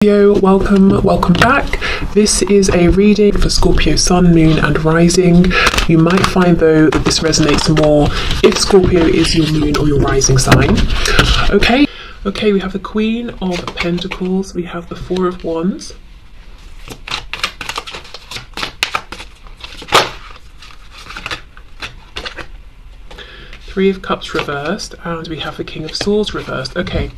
Welcome back. This is a reading for Scorpio Sun, Moon and Rising. You might find though that this resonates more if Scorpio is your moon or your rising sign. Okay, we have the Queen of Pentacles, we have the Four of Wands, Three of Cups reversed, and we have the King of Swords reversed. Okay.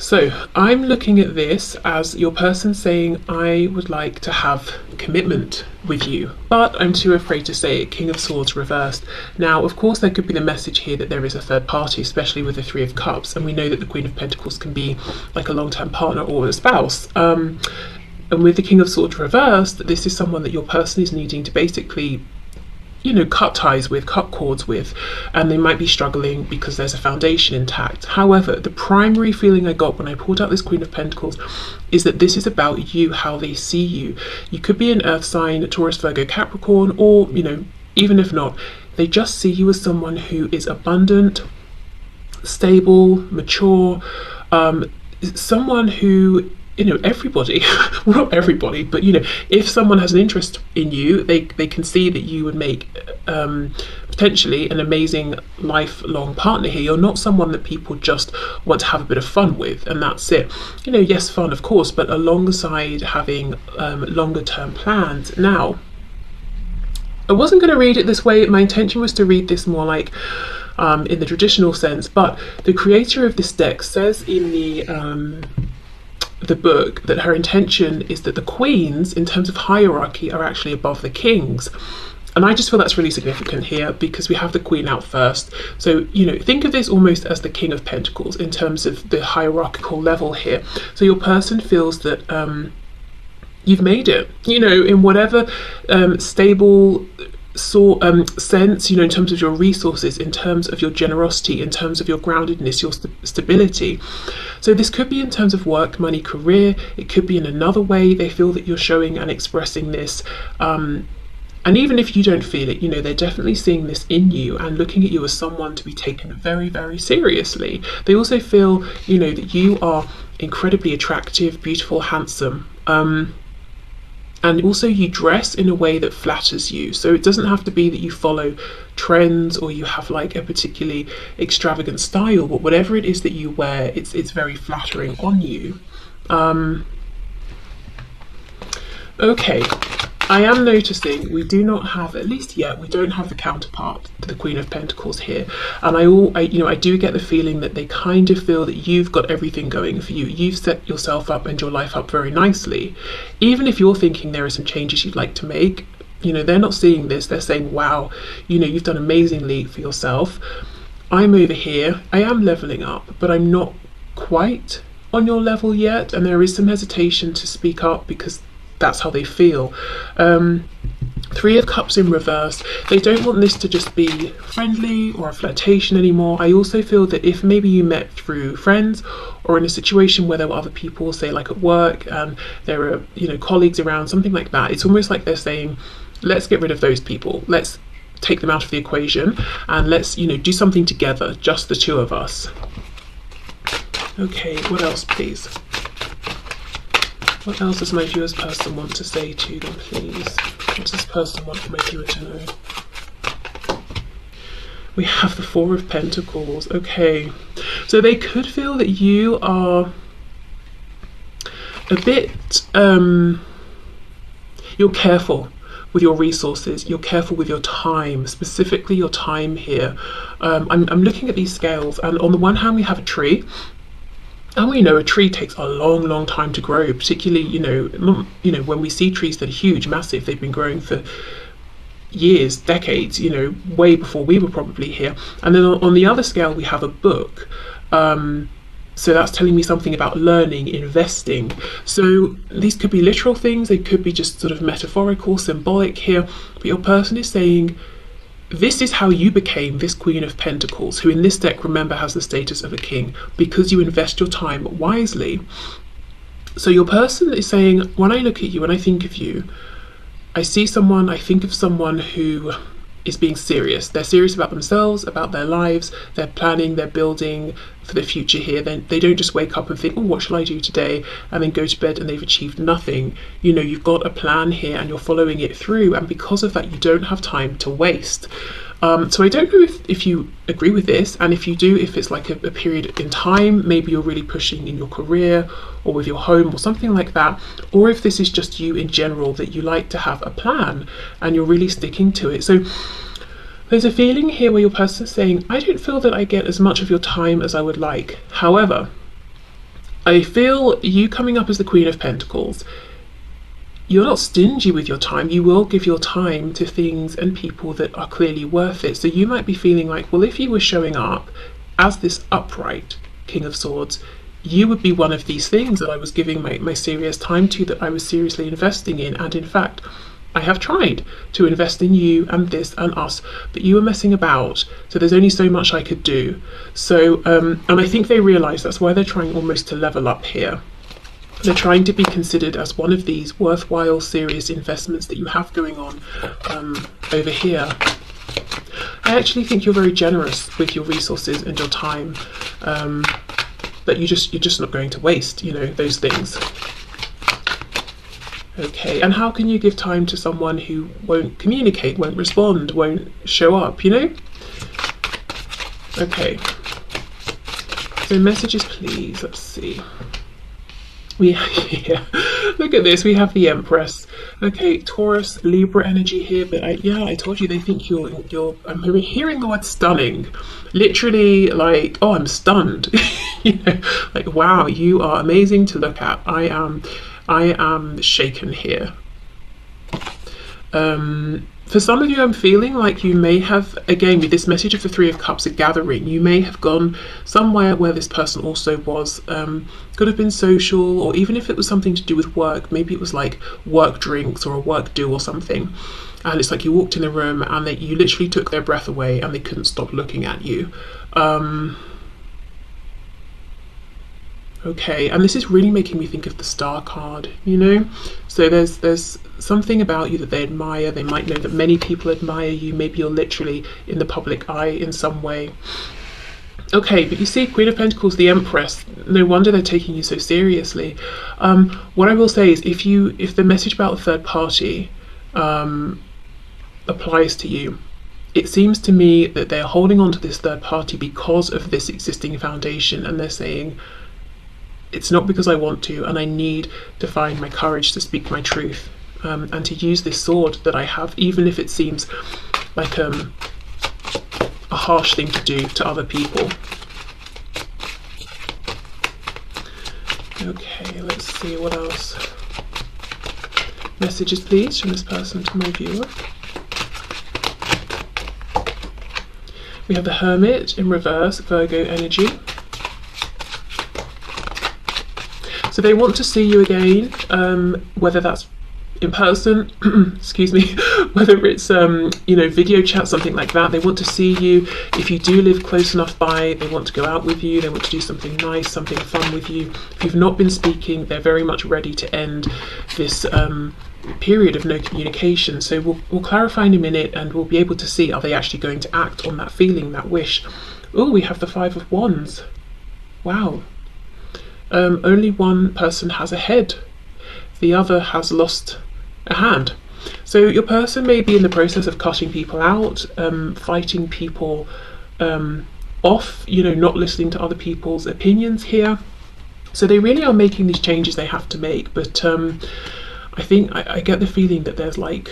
So I'm looking at this as your person saying, I would like to have commitment with you, but I'm too afraid to say it. King of Swords reversed. Now, of course, there could be the message here that there is a third party, especially with the Three of Cups. And we know that the Queen of Pentacles can be like a long-term partner or a spouse. And with the King of Swords reversed, this is someone that your person is needing to basically cut ties with, cut cords with, and they might be struggling because there's a foundation intact. However, the primary feeling I got when I pulled out this Queen of Pentacles is that this is about you, how they see you. You could be an earth sign, Taurus, Virgo, Capricorn, or, even if not, they just see you as someone who is abundant, stable, mature, someone who everybody, well, not everybody, but if someone has an interest in you, they can see that you would make potentially an amazing lifelong partner here. You're not someone that people just want to have a bit of fun with and that's it. Yes, fun of course, but alongside having longer term plans. Now, I wasn't going to read it this way. My intention was to read this more like in the traditional sense, but the creator of this deck says in the book that her intention is that the queens, in terms of hierarchy, are actually above the kings. And I just feel that's really significant here because we have the queen out first. So, think of this almost as the King of Pentacles in terms of the hierarchical level here. So your person feels that you've made it, in whatever stable sense, in terms of your resources, in terms of your generosity, in terms of your groundedness, your stability. So this could be in terms of work, money, career. It could be in another way they feel that you're showing and expressing this. And even if you don't feel it, they're definitely seeing this in you and looking at you as someone to be taken very, very seriously. They also feel, that you are incredibly attractive, beautiful, handsome. And also you dress in a way that flatters you. So it doesn't have to be that you follow trends or you have like a particularly extravagant style, but whatever it is that you wear, it's very flattering on you. Okay, I am noticing we do not have, at least yet, we don't have the counterpart to the Queen of Pentacles here. And I do get the feeling that they kind of feel that you've got everything going for you. You've set yourself up and your life up very nicely. Even if you're thinking there are some changes you'd like to make, they're not seeing this. They're saying, wow, you've done amazingly for yourself. I'm over here. I am leveling up, but I'm not quite on your level yet. And there is some hesitation to speak up because that's how they feel. Three of Cups in reverse. They don't want this to just be friendly or a flirtation anymore. I also feel that if maybe you met through friends or in a situation where there were other people, say like at work, and there are colleagues around, something like that, it's almost like they're saying, let's get rid of those people. Let's take them out of the equation and let's do something together, just the two of us. Okay, what else please? What else does my viewer's person want to say to them, please? What does this person want my viewer to know? We have the Four of Pentacles. Okay, so they could feel that you are a bit, you're careful with your resources, you're careful with your time, specifically your time here. I'm looking at these scales, and on the one hand we have a tree. And we know a tree takes a long time to grow, particularly, when we see trees that are huge, massive, they've been growing for years, decades, way before we were probably here. And then on the other scale, we have a book. So that's telling me something about learning, investing. So these could be literal things. They could be just sort of metaphorical, symbolic here. But your person is saying, this is how you became this Queen of Pentacles, who in this deck, remember, has the status of a king, because you invest your time wisely. So your person is saying, when I look at you, when I think of you, I see someone, I think of someone who is being serious. They're serious about themselves, about their lives, they're planning, they're building for the future here. They don't just wake up and think, oh, what shall I do today, and then go to bed and they've achieved nothing. You know, you've got a plan here and you're following it through, and because of that you don't have time to waste. So I don't know if you agree with this, and if you do, if it's like a period in time, maybe you're really pushing in your career or with your home or something like that, or if this is just you in general, that you like to have a plan and you're really sticking to it. So there's a feeling here where your person is saying, I don't feel that I get as much of your time as I would like. However, I feel you coming up as the Queen of Pentacles, you're not stingy with your time. You will give your time to things and people that are clearly worth it. So you might be feeling like, well, if you were showing up as this upright King of Swords, you would be one of these things that I was giving my serious time to, that I was seriously investing in. And in fact, I have tried to invest in you and this and us, but you were messing about. So there's only so much I could do. So, and I think they realise that's why they're trying almost to level up here. They're trying to be considered as one of these worthwhile, serious investments that you have going on over here. I actually think you're very generous with your resources and your time, but you're just not going to waste, you know, those things. Okay, and how can you give time to someone who won't communicate, won't respond, won't show up, you know? Okay, so messages please, let's see. Yeah, look at this, we have the Empress. Okay, Taurus, Libra energy here, but I told you they think you're I'm hearing the word stunning. Literally, like, oh, I'm stunned. You know, like, wow, you are amazing to look at. I am shaken here. For some of you, I'm feeling like you may have, again, with this message of the Three of Cups, a gathering, you may have gone somewhere where this person also was, could have been social, or even if it was something to do with work, maybe it was like work drinks or a work do or something. And it's like you walked in the room and you literally took their breath away and they couldn't stop looking at you. Okay, and this is really making me think of the Star card, you know? So there's something about you that they admire. They might know that many people admire you. Maybe you're literally in the public eye in some way. Okay, but you see, Queen of Pentacles, the Empress, no wonder they're taking you so seriously. What I will say is, if the message about the third party applies to you, it seems to me that they're holding on to this third party because of this existing foundation, and they're saying, it's not because I want to, and I need to find my courage to speak my truth, and to use this sword that I have, even if it seems like a harsh thing to do to other people. Okay, let's see what else. Messages please from this person to my viewer. We have the Hermit in reverse, Virgo energy. So they want to see you again, whether that's in person, excuse me, whether it's you know, video chat, something like that. They want to see you. If you do live close enough by, they want to go out with you. They want to do something nice, something fun with you. If you've not been speaking, they're very much ready to end this period of no communication. So we'll clarify in a minute, and we'll be able to see, are they actually going to act on that feeling, that wish. Oh, we have the Five of Wands. Wow. Only one person has a head, the other has lost a hand. So your person may be in the process of cutting people out, fighting people off, you know, not listening to other people's opinions here. So they really are making these changes they have to make, but I think I get the feeling that there's like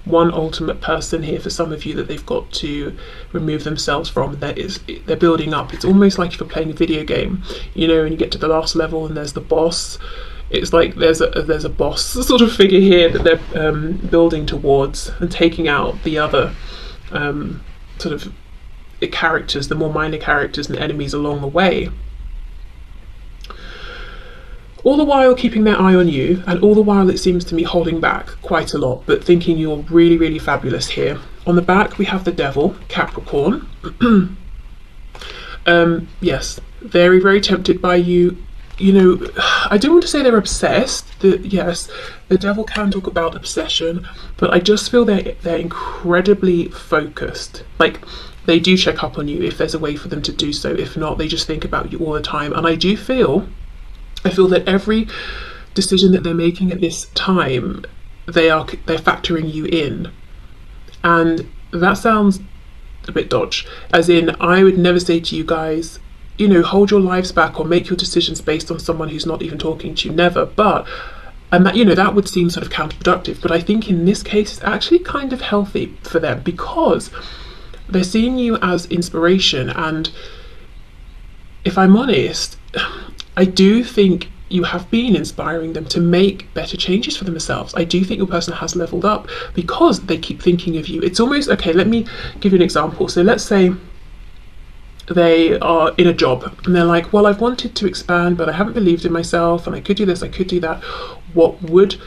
one ultimate person here for some of you that they've got to remove themselves from. They're building up. It's almost like if you're playing a video game, you know, and you get to the last level and there's the boss. It's like there's a boss sort of figure here that they're building towards and taking out the other sort of characters, the more minor characters and enemies along the way. All the while keeping their eye on you, and all the while it seems to me holding back quite a lot, but thinking you're really, really fabulous here. On the back we have the Devil, Capricorn. Yes, very, very tempted by you. you know, I don't want to say they're obsessed. Yes, the devil can talk about obsession, but I just feel they're incredibly focused. Like, they do check up on you if there's a way for them to do so. If not, they just think about you all the time. And I feel that every decision that they're making at this time, they're factoring you in. And that sounds a bit dodge, as in, I would never say to you guys, you know, hold your lives back or make your decisions based on someone who's not even talking to you. Never. But, and that, you know, that would seem sort of counterproductive, but I think in this case it's actually kind of healthy for them, because they're seeing you as inspiration. And if I'm honest, I do think you have been inspiring them to make better changes for themselves. I do think your person has leveled up because they keep thinking of you. It's almost, okay, let me give you an example. So let's say they are in a job and they're like, well, I've wanted to expand, but I haven't believed in myself, and I could do this, I could do that. What would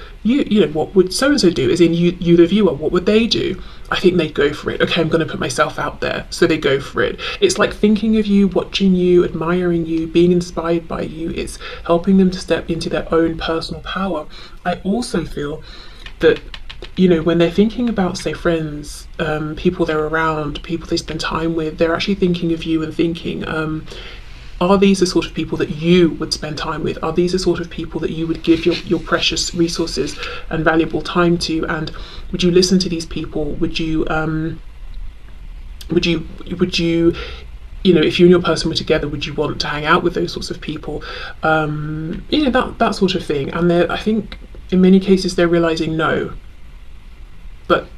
what would so-and-so do? As in, you the viewer, what would they do? I think they'd go for it. Okay, I'm going to put myself out there. So they go for it. It's like thinking of you, watching you, admiring you, being inspired by you. It's helping them to step into their own personal power. I also feel that, you know, when they're thinking about, say, friends, people they're around, people they spend time with, they're actually thinking of you and thinking, are these the sort of people that you would spend time with? Are these the sort of people that you would give your precious resources and valuable time to? And would you listen to these people? Would you, you know, if you and your person were together, would you want to hang out with those sorts of people? You know, that sort of thing. And I think in many cases they're realizing no. But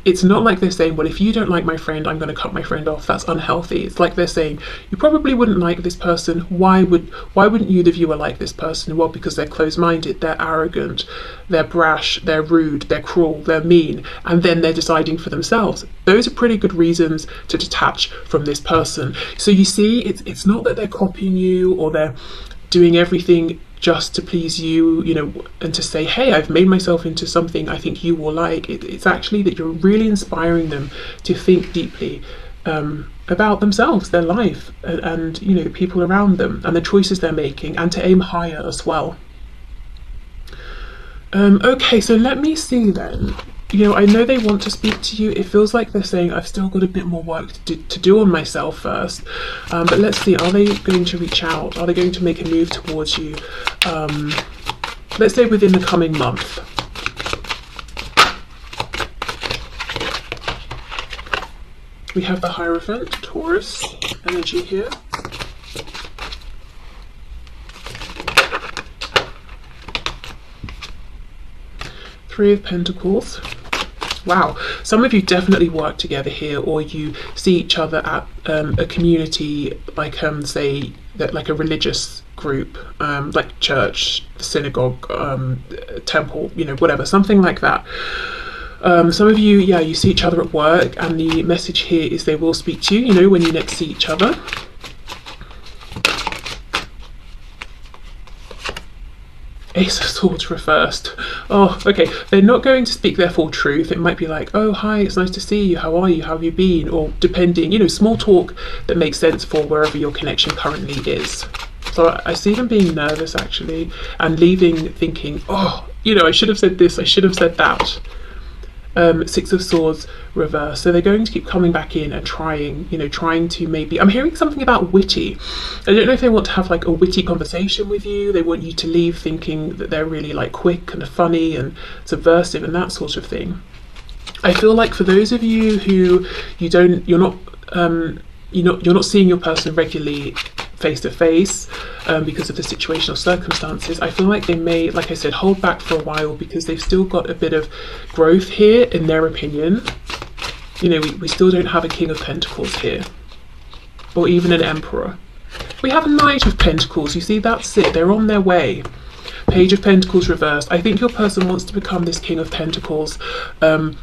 it's not like they're saying, well, if you don't like my friend, I'm going to cut my friend off. That's unhealthy. It's like they're saying, you probably wouldn't like this person. Why wouldn't you, the viewer, like this person? Well, because they're closed-minded, they're arrogant, they're brash, they're rude, they're cruel, they're mean, and then they're deciding for themselves. Those are pretty good reasons to detach from this person. So you see, it's not that they're copying you or they're doing everything just to please you, you know, and to say, hey, I've made myself into something I think you will like. It's actually that you're really inspiring them to think deeply about themselves, their life, and you know, the people around them and the choices they're making, and to aim higher as well. Okay, so let me see then. You know, I know they want to speak to you. It feels like they're saying, I've still got a bit more work to do on myself first. But let's see, are they going to reach out? Are they going to make a move towards you? Let's say within the coming month. We have the Hierophant, Taurus energy here. Three of Pentacles. Wow, some of you definitely work together here, or you see each other at a community, like say that, like a religious group, like church, synagogue, temple, you know, whatever, something like that. Some of you, yeah, you see each other at work, and the message here is they will speak to you, you know, when you next see each other. Ace of Swords reversed. Oh, okay. They're not going to speak their full truth. It might be like, oh, hi, it's nice to see you. How are you? How have you been? Or depending, you know, small talk that makes sense for wherever your connection currently is. So I see them being nervous, actually, and leaving thinking, oh, you know, I should have said this, I should have said that. Six of Swords reverse. So they're going to keep coming back in and trying, you know, trying to maybe, I'm hearing something about witty. I don't know if they want to have like a witty conversation with you. They want you to leave thinking that they're really like quick and funny and subversive and that sort of thing. I feel like for those of you who you're not seeing your person regularly face to face because of the situational circumstances, I feel like they may, like I said, hold back for a while because they've still got a bit of growth here in their opinion. You know, we still don't have a King of Pentacles here, or even an Emperor. We have a Knight of Pentacles. You see, that's it, they're on their way. Page of Pentacles reversed. I think your person wants to become this King of Pentacles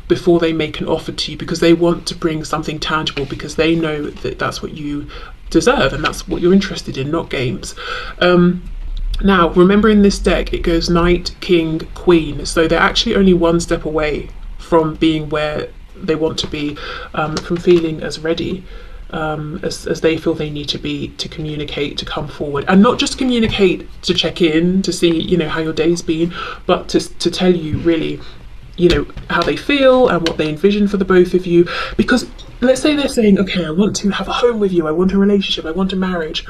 before they make an offer to you, because they want to bring something tangible, because they know that that's what you deserve and that's what you're interested in, not games. Now, remember, in this deck it goes Knight, King, Queen, so they're actually only one step away from being where they want to be, from feeling as ready. as they feel they need to be to communicate, to come forward, and not just communicate to check in to see, you know, how your day's been, but to tell you really, you know, how they feel and what they envision for the both of you. Because let's say they're saying, okay, I want to have a home with you, I want a relationship, I want a marriage.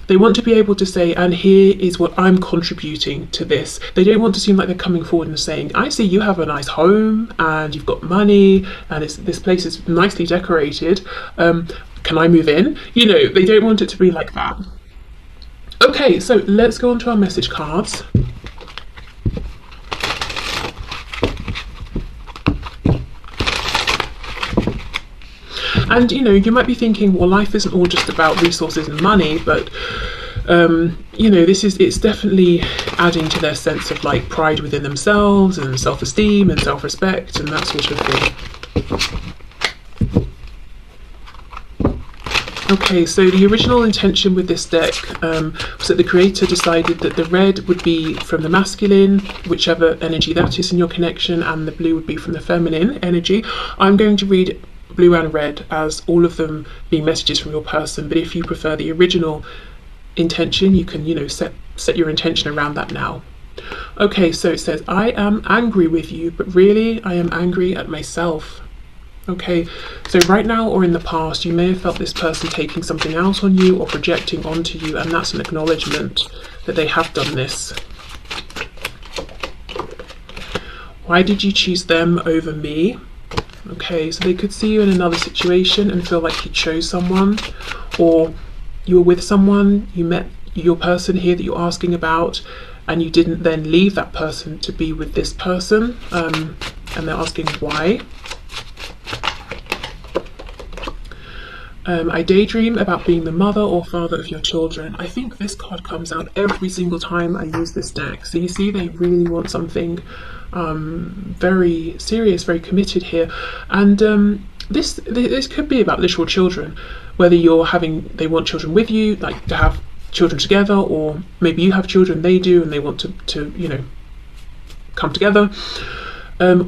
They want to be able to say, and here is what I'm contributing to this. They don't want to seem like they're coming forward and saying, I see you have a nice home and you've got money and this place is nicely decorated. Can I move in? You know, they don't want it to be like that. Okay, so let's go on to our message cards. And you know, you might be thinking, well, life isn't all just about resources and money, but you know, it's definitely adding to their sense of like pride within themselves and self-esteem and self-respect and that sort of thing. Okay, so the original intention with this deck was that the creator decided that the red would be from the masculine, whichever energy that is in your connection, and the blue would be from the feminine energy. I'm going to read blue and red as all of them being messages from your person, but if you prefer the original intention, you can, you know, set your intention around that now. Okay, so it says, I am angry with you, but really I am angry at myself. Okay, so right now or in the past, you may have felt this person taking something out on you or projecting onto you, and that's an acknowledgement that they have done this. Why did you choose them over me? Okay, so they could see you in another situation and feel like you chose someone, or you were with someone, you met your person here that you're asking about, and you didn't then leave that person to be with this person, and they're asking why. I daydream about being the mother or father of your children. I think this card comes out every single time I use this deck. So you see, they really want something very serious, very committed here. And this could be about literal children, whether they want children with you, like to have children together, or maybe you have children, they do, and they want to you know, come together.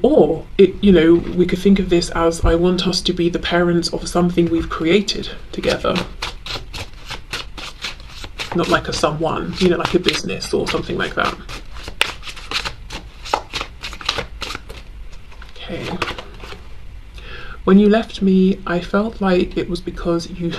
Or you know, we could think of this as, I want us to be the parents of something we've created together. Not like a someone, you know, like a business or something like that. Okay. When you left me, I felt like it was because you...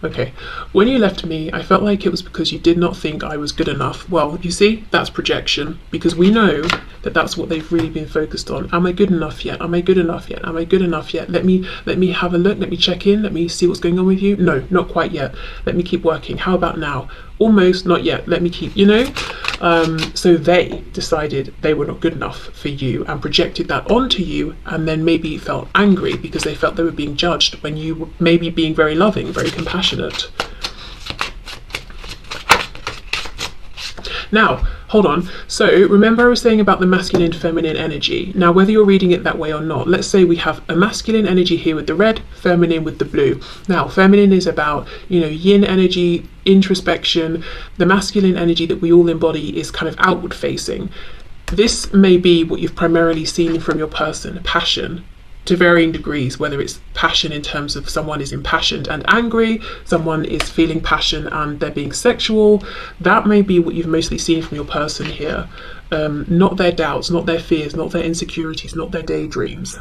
okay. When you left me, I felt like it was because you did not think I was good enough. Well, you see, that's projection, because we know that that's what they've really been focused on. Am I good enough yet? Am I good enough yet? Am I good enough yet? Let me have a look. Let me check in. Let me see what's going on with you. No, not quite yet. Let me keep working. How about now? Almost, not yet. Let me keep, you know? So they decided they were not good enough for you and projected that onto you, and then maybe felt angry because they felt they were being judged when you were maybe being very loving, very compassionate. Now, hold on. So remember I was saying about the masculine and feminine energy. Now, whether you're reading it that way or not, let's say we have a masculine energy here with the red, feminine with the blue. Now, feminine is about, you know, yin energy, introspection. The masculine energy that we all embody is kind of outward facing. This may be what you've primarily seen from your person, passion, to varying degrees, whether it's passion in terms of someone is impassioned and angry, someone is feeling passion and they're being sexual. That may be what you've mostly seen from your person here. Not their doubts, not their fears, not their insecurities, not their daydreams.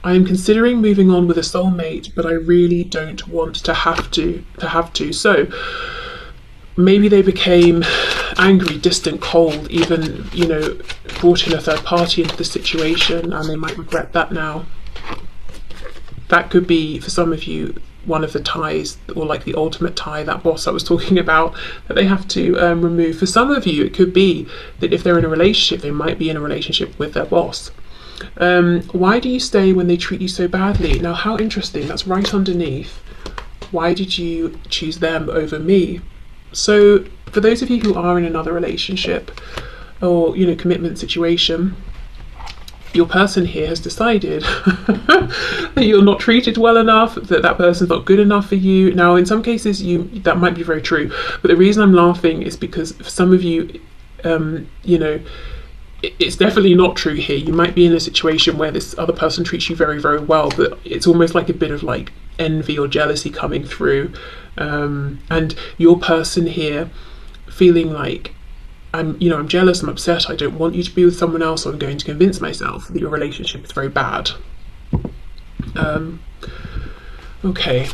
I am considering moving on with a soulmate, but I really don't want to have to. So maybe they became angry, distant, cold, even, you know, brought in a third party into the situation, and they might regret that now. That could be, for some of you, one of the ties, or like the ultimate tie, that boss I was talking about, that they have to remove. For some of you, it could be that if they're in a relationship, they might be in a relationship with their boss. Why do you stay when they treat you so badly? Now, how interesting, that's right underneath. Why did you choose them over me? So for those of you who are in another relationship or, you know, commitment situation, your person here has decided that you're not treated well enough, that person's not good enough for you. Now, in some cases, that might be very true, but the reason I'm laughing is because for some of you, you know, it's definitely not true here. You might be in a situation where this other person treats you very, very well, but it's almost like a bit of like envy or jealousy coming through, and your person here feeling like, I'm jealous, I'm upset, I don't want you to be with someone else, so I'm going to convince myself that your relationship is very bad. Okay.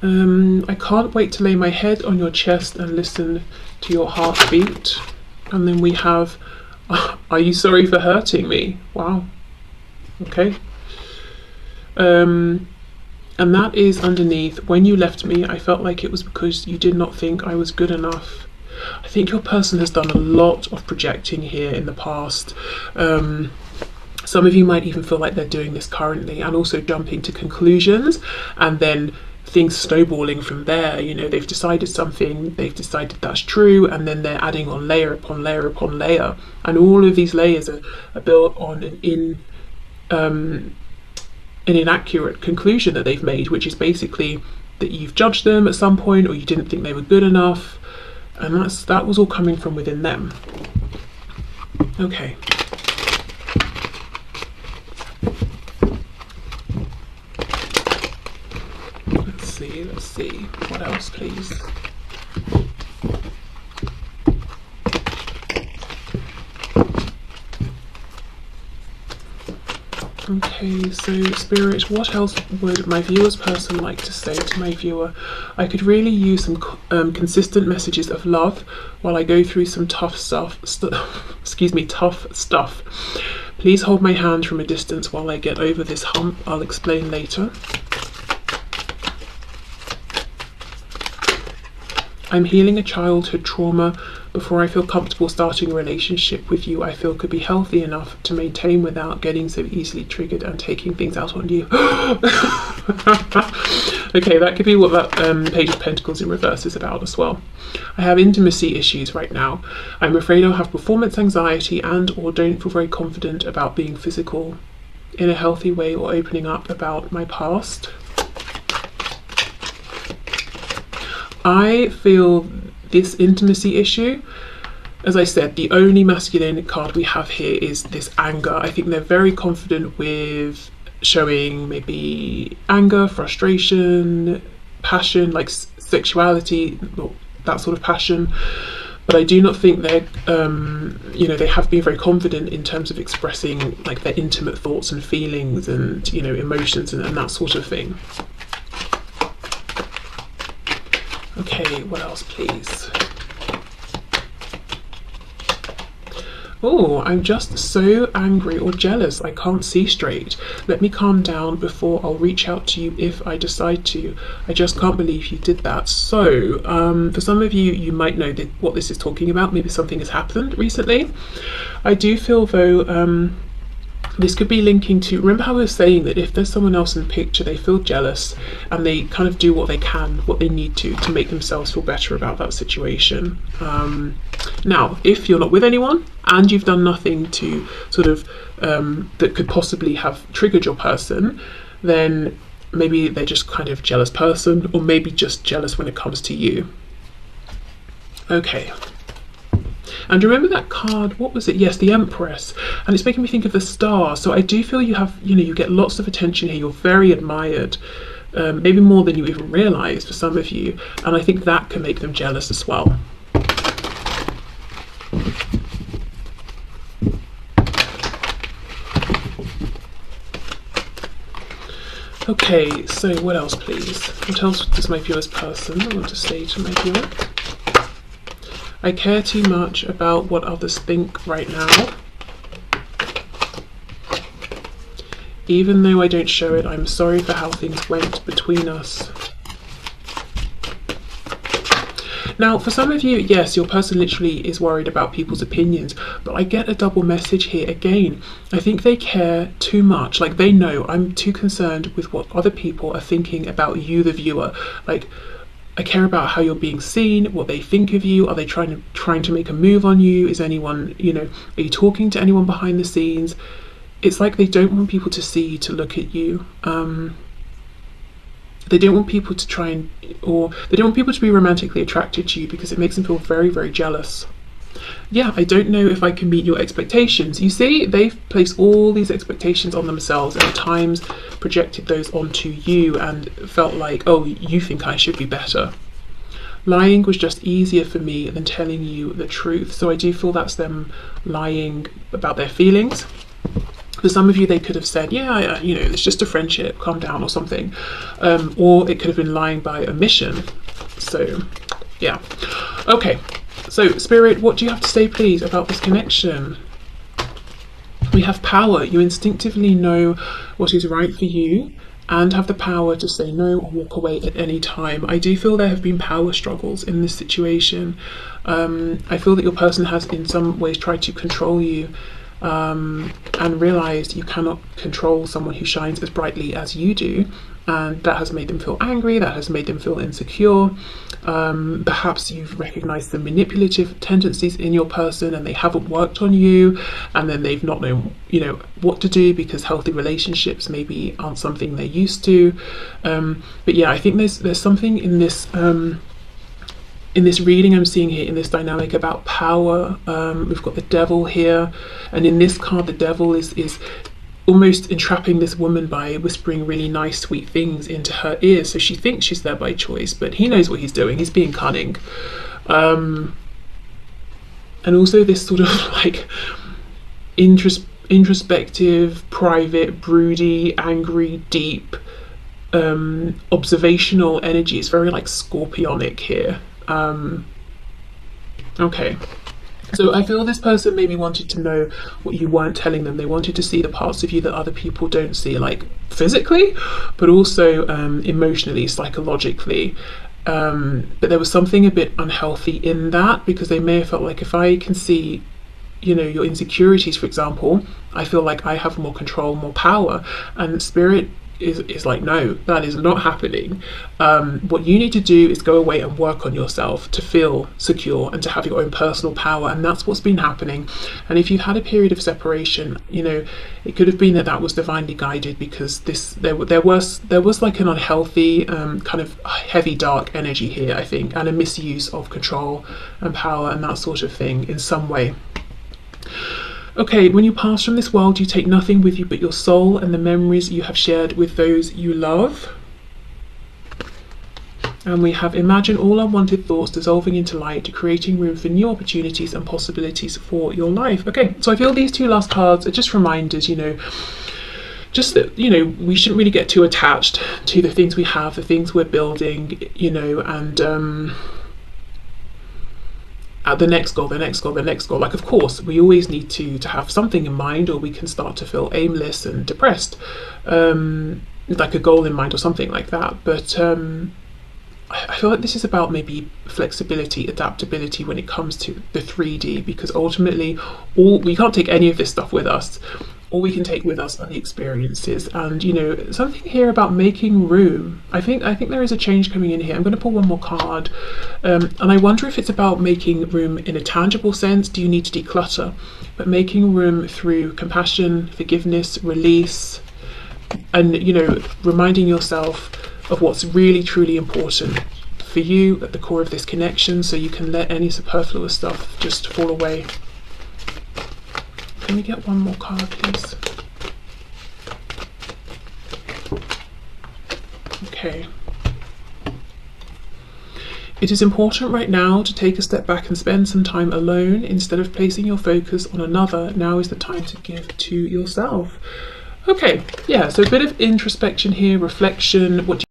I can't wait to lay my head on your chest and listen to your heartbeat. And then we have, are you sorry for hurting me? Wow. Okay. And that is underneath, when you left me, I felt like it was because you did not think I was good enough. I think your person has done a lot of projecting here in the past. Some of you might even feel like they're doing this currently, and also jumping to conclusions and then things snowballing from there. They've decided something, they've decided that's true, and then they're adding on layer upon layer upon layer, and all of these layers are built on an inaccurate conclusion that they've made, which is basically that you've judged them at some point, or you didn't think they were good enough, and that was all coming from within them. Okay. Let's see. What else, please? Okay, so Spirit, what else would my viewer's person like to say to my viewer? I could really use some consistent messages of love while I go through some tough stuff. Tough stuff. Please hold my hand from a distance while I get over this hump. I'll explain later. I'm healing a childhood trauma before I feel comfortable starting a relationship with you. I feel could be healthy enough to maintain without getting so easily triggered and taking things out on you. Okay, that could be what that Page of Pentacles in reverse is about as well. I have intimacy issues right now. I'm afraid I'll have performance anxiety and or don't feel very confident about being physical in a healthy way or opening up about my past. I feel this intimacy issue, as I said, the only masculine card we have here is this anger. I think they're very confident with showing maybe anger, frustration, passion, like sexuality, that sort of passion. But I do not think they're, they have been very confident in terms of expressing like their intimate thoughts and feelings and, emotions and that sort of thing. Okay, what else, please? Oh, I'm just so angry or jealous. I can't see straight. Let me calm down before I'll reach out to you if I decide to. I just can't believe you did that. So, for some of you, you might know what this is talking about. Maybe something has happened recently. I do feel, though, this could be linking to, remember how I was saying that if there's someone else in the picture, they feel jealous and they kind of do what they can, what they need to make themselves feel better about that situation. Now, if you're not with anyone and you've done nothing to sort of, that could possibly have triggered your person, then maybe they're just kind of jealous person, or maybe just jealous when it comes to you. Okay. And remember that card, what was it? Yes, the Empress. And it's making me think of the star. So I do feel you have, you get lots of attention here. You're very admired, maybe more than you even realise for some of you. And I think that can make them jealous as well. Okay, so what else, please? What else does my viewer's person want to say to my viewer? I care too much about what others think right now. Even though I don't show it, I'm sorry for how things went between us. Now, for some of you, yes, your person literally is worried about people's opinions, but I get a double message here again. I think they care too much. Like, they know I'm too concerned with what other people are thinking about you, the viewer. Like, I care about how you're being seen, what they think of you. Are they trying to make a move on you? Is anyone, are you talking to anyone behind the scenes? It's like they don't want people to see, to look at you. they don't want people to try and, or they don't want people to be romantically attracted to you because it makes them feel very, very jealous. Yeah, I don't know if I can meet your expectations. You see, they've placed all these expectations on themselves and at times projected those onto you and felt like, oh, you think I should be better. Lying was just easier for me than telling you the truth. So I do feel that's them lying about their feelings. For some of you, they could have said, yeah, you know, it's just a friendship, calm down or something. Or it could have been lying by omission. So, yeah. Okay. So, Spirit, what do you have to say, please, about this connection? We have power. You instinctively know what is right for you and have the power to say no or walk away at any time. I do feel there have been power struggles in this situation. I feel that your person has in some ways tried to control you and realised you cannot control someone who shines as brightly as you do. And that has made them feel angry, that has made them feel insecure. Perhaps you've recognised the manipulative tendencies in your person and they haven't worked on you, and then they've not known, you know, what to do because healthy relationships maybe aren't something they're used to. But yeah, I think there's something in this reading I'm seeing here, in this dynamic about power. We've got the devil here, and in this card the devil is almost entrapping this woman by whispering really nice sweet things into her ears, so she thinks she's there by choice, but he knows what he's doing. He's being cunning. And also this sort of like introspective, private, broody, angry, deep, observational energy. It's very like scorpionic here. Okay. So I feel this person maybe wanted to know what you weren't telling them. They wanted to see the parts of you that other people don't see, like physically, but also emotionally, psychologically. But there was something a bit unhealthy in that, because they may have felt like, if I can see, you know, your insecurities, for example, I feel like I have more control, more power. And Spirit is like, no, that is not happening. What you need to do is go away and work on yourself to feel secure and to have your own personal power, and that's what's been happening. And if you've had a period of separation, you know, it could have been that was divinely guided, because there was like an unhealthy kind of heavy dark energy here, I think, and a misuse of control and power and that sort of thing in some way. Okay, when you pass from this world, you take nothing with you but your soul and the memories you have shared with those you love. And we have imagine all unwanted thoughts dissolving into light, creating room for new opportunities and possibilities for your life. Okay, so I feel these two last cards are just reminders, you know, just that, you know, we shouldn't really get too attached to the things we have, the things we're building, you know, and the next goal, the next goal, the next goal. Like, of course, we always need to have something in mind, or we can start to feel aimless and depressed, like a goal in mind or something like that. But I feel like this is about maybe flexibility, adaptability when it comes to the 3D, because ultimately we can't take any of this stuff with us. All we can take with us are the experiences. And, you know, something here about making room. I think there is a change coming in here. I'm going to pull one more card, and I wonder if it's about making room in a tangible sense. Do you need to declutter? But making room through compassion, forgiveness, release, and, you know, reminding yourself of what's really truly important for you at the core of this connection, so you can let any superfluous stuff just fall away. Can we get one more card, please? Okay. It is important right now to take a step back and spend some time alone instead of placing your focus on another. Now is the time to give to yourself. Okay, yeah, so a bit of introspection here, reflection. What do